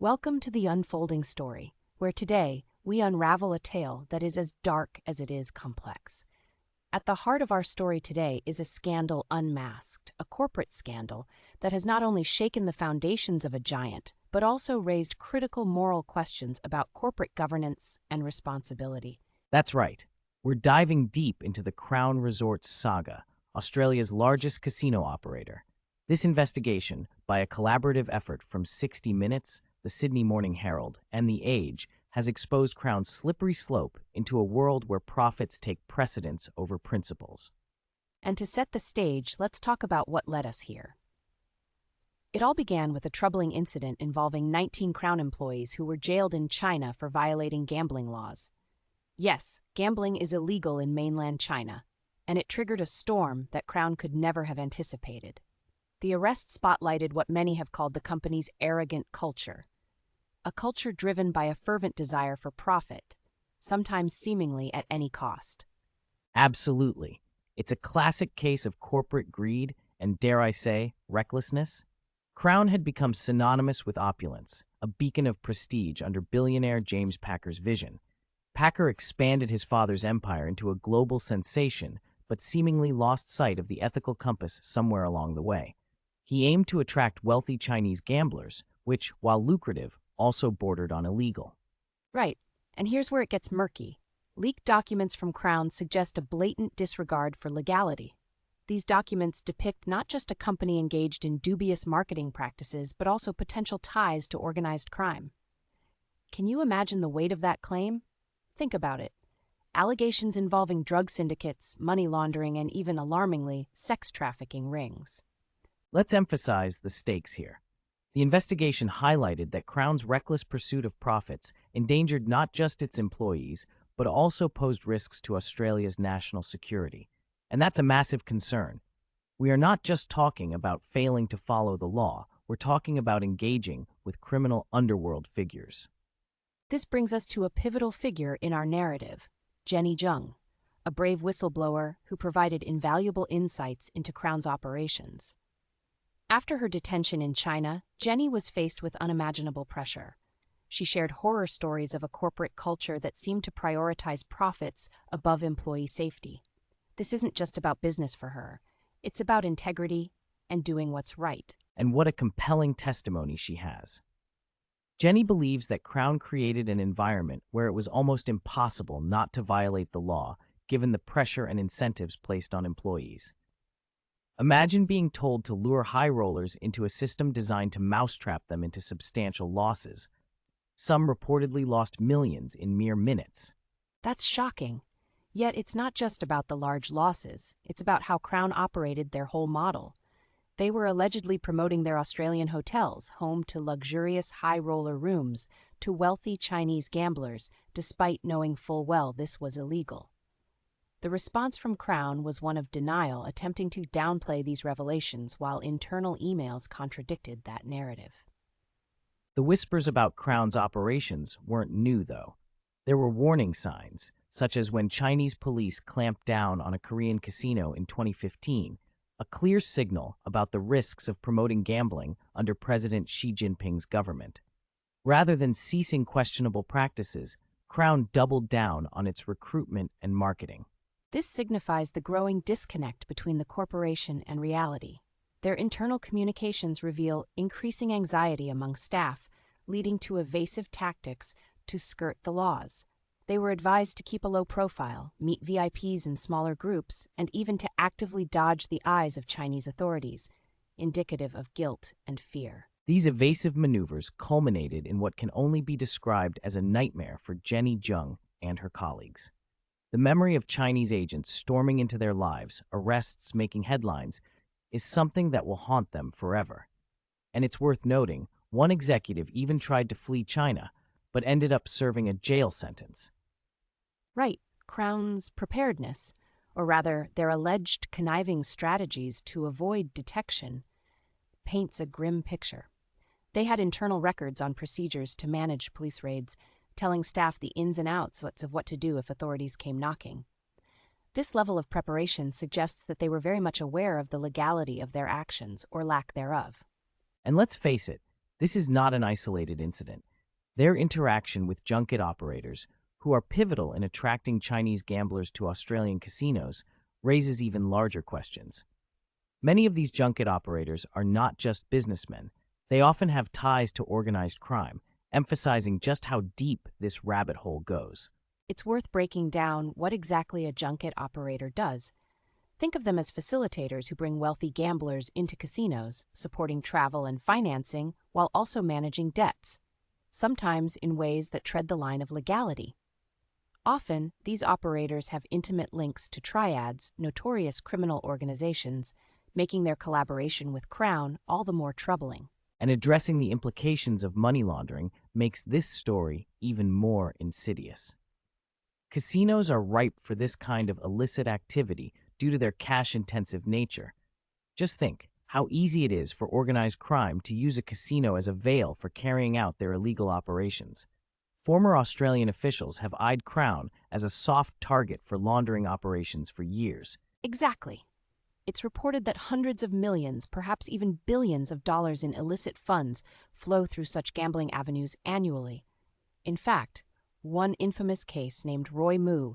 Welcome to the unfolding story, where today we unravel a tale that is as dark as it is complex. At the heart of our story today is a scandal unmasked, a corporate scandal that has not only shaken the foundations of a giant, but also raised critical moral questions about corporate governance and responsibility. That's right. We're diving deep into the Crown Resorts Saga, Australia's largest casino operator. This investigation, by a collaborative effort from 60 Minutes, the Sydney Morning Herald, and The Age, has exposed Crown's slippery slope into a world where profits take precedence over principles. And to set the stage, let's talk about what led us here. It all began with a troubling incident involving 19 Crown employees who were jailed in China for violating gambling laws. Yes, gambling is illegal in mainland China, and it triggered a storm that Crown could never have anticipated. The arrest spotlighted what many have called the company's arrogant culture, a culture driven by a fervent desire for profit, sometimes seemingly at any cost. Absolutely. It's a classic case of corporate greed and, dare I say, recklessness. Crown had become synonymous with opulence, a beacon of prestige under billionaire James Packer's vision. Packer expanded his father's empire into a global sensation, but seemingly lost sight of the ethical compass somewhere along the way. He aimed to attract wealthy Chinese gamblers, which, while lucrative, also bordered on illegal. Right, and here's where it gets murky. Leaked documents from Crown suggest a blatant disregard for legality. These documents depict not just a company engaged in dubious marketing practices, but also potential ties to organized crime. Can you imagine the weight of that claim? Think about it. Allegations involving drug syndicates, money laundering, and even alarmingly, sex trafficking rings. Let's emphasize the stakes here. The investigation highlighted that Crown's reckless pursuit of profits endangered not just its employees, but also posed risks to Australia's national security. And that's a massive concern. We are not just talking about failing to follow the law, we're talking about engaging with criminal underworld figures. This brings us to a pivotal figure in our narrative, Jenny Zheng, a brave whistleblower who provided invaluable insights into Crown's operations. After her detention in China, Jenny was faced with unimaginable pressure. She shared horror stories of a corporate culture that seemed to prioritize profits above employee safety. This isn't just about business for her. It's about integrity and doing what's right. And what a compelling testimony she has. Jenny believes that Crown created an environment where it was almost impossible not to violate the law, given the pressure and incentives placed on employees. Imagine being told to lure high rollers into a system designed to mousetrap them into substantial losses. Some reportedly lost millions in mere minutes. That's shocking. Yet it's not just about the large losses. It's about how Crown operated their whole model. They were allegedly promoting their Australian hotels, home to luxurious high-roller rooms, to wealthy Chinese gamblers, despite knowing full well this was illegal. The response from Crown was one of denial, attempting to downplay these revelations while internal emails contradicted that narrative. The whispers about Crown's operations weren't new, though. There were warning signs, such as when Chinese police clamped down on a Korean casino in 2015, a clear signal about the risks of promoting gambling under President Xi Jinping's government. Rather than ceasing questionable practices, Crown doubled down on its recruitment and marketing. This signifies the growing disconnect between the corporation and reality. Their internal communications reveal increasing anxiety among staff, leading to evasive tactics to skirt the laws. They were advised to keep a low profile, meet VIPs in smaller groups, and even to actively dodge the eyes of Chinese authorities, indicative of guilt and fear. These evasive maneuvers culminated in what can only be described as a nightmare for Jenny Zheng and her colleagues. The memory of Chinese agents storming into their lives, arrests making headlines, is something that will haunt them forever. And it's worth noting, one executive even tried to flee China, but ended up serving a jail sentence. Right, Crown's preparedness, or rather their alleged conniving strategies to avoid detection, paints a grim picture. They had internal records on procedures to manage police raids, telling staff the ins and outs of what to do if authorities came knocking. This level of preparation suggests that they were very much aware of the legality of their actions or lack thereof. And let's face it, This is not an isolated incident. Their interaction with junket operators, who are pivotal in attracting Chinese gamblers to Australian casinos, raises even larger questions. Many of these junket operators are not just businessmen. They often have ties to organized crime, emphasizing just how deep this rabbit hole goes. It's worth breaking down what exactly a junket operator does. Think of them as facilitators who bring wealthy gamblers into casinos, supporting travel and financing while also managing debts, sometimes in ways that tread the line of legality. Often, these operators have intimate links to triads, notorious criminal organizations, making their collaboration with Crown all the more troubling. And addressing the implications of money laundering makes this story even more insidious. Casinos are ripe for this kind of illicit activity due to their cash-intensive nature. Just think how easy it is for organized crime to use a casino as a veil for carrying out their illegal operations. Former Australian officials have eyed Crown as a soft target for laundering operations for years. Exactly. It's reported that hundreds of millions, perhaps even billions of dollars in illicit funds flow through such gambling avenues annually. In fact, one infamous case named Roy Moo,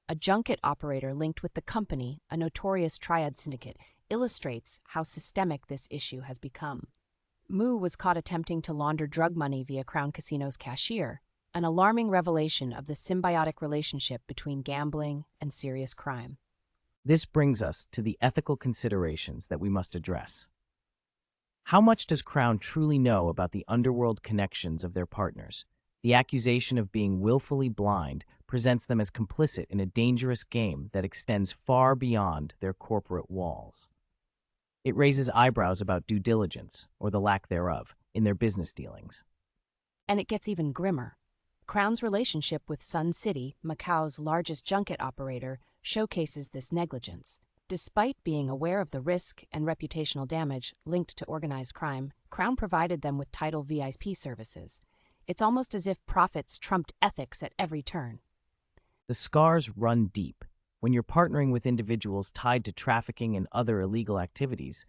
a junket operator linked with the company, a notorious triad syndicate, illustrates how systemic this issue has become. Moo was caught attempting to launder drug money via Crown Casino's cashier, an alarming revelation of the symbiotic relationship between gambling and serious crime. This brings us to the ethical considerations that we must address. How much does Crown truly know about the underworld connections of their partners? The accusation of being willfully blind presents them as complicit in a dangerous game that extends far beyond their corporate walls. It raises eyebrows about due diligence, or the lack thereof, in their business dealings. And it gets even grimmer. Crown's relationship with Sun City, Macau's largest junket operator, showcases this negligence. Despite being aware of the risk and reputational damage linked to organized crime, Crown provided them with title VIP services. It's almost as if profits trumped ethics at every turn. The scars run deep. When you're partnering with individuals tied to trafficking and other illegal activities,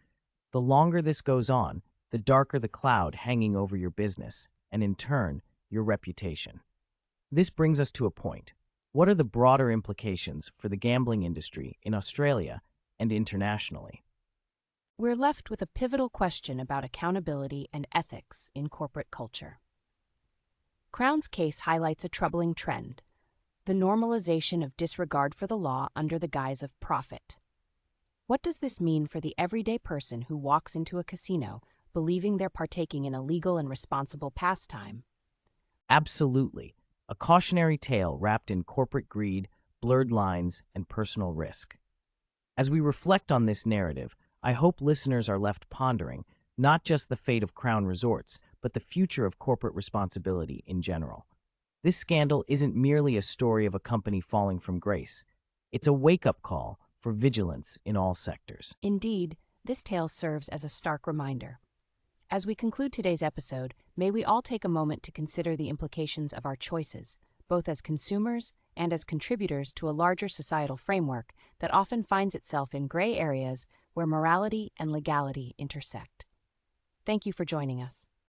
the longer this goes on, the darker the cloud hanging over your business, and in turn, your reputation. This brings us to a point. What are the broader implications for the gambling industry in Australia and internationally? We're left with a pivotal question about accountability and ethics in corporate culture. Crown's case highlights a troubling trend: the normalization of disregard for the law under the guise of profit. What does this mean for the everyday person who walks into a casino believing they're partaking in a legal and responsible pastime? Absolutely. A cautionary tale wrapped in corporate greed, blurred lines, and personal risk. As we reflect on this narrative, I hope listeners are left pondering not just the fate of Crown Resorts, but the future of corporate responsibility in general. This scandal isn't merely a story of a company falling from grace. It's a wake-up call for vigilance in all sectors. Indeed, this tale serves as a stark reminder. As we conclude today's episode, may we all take a moment to consider the implications of our choices, both as consumers and as contributors to a larger societal framework that often finds itself in gray areas where morality and legality intersect. Thank you for joining us.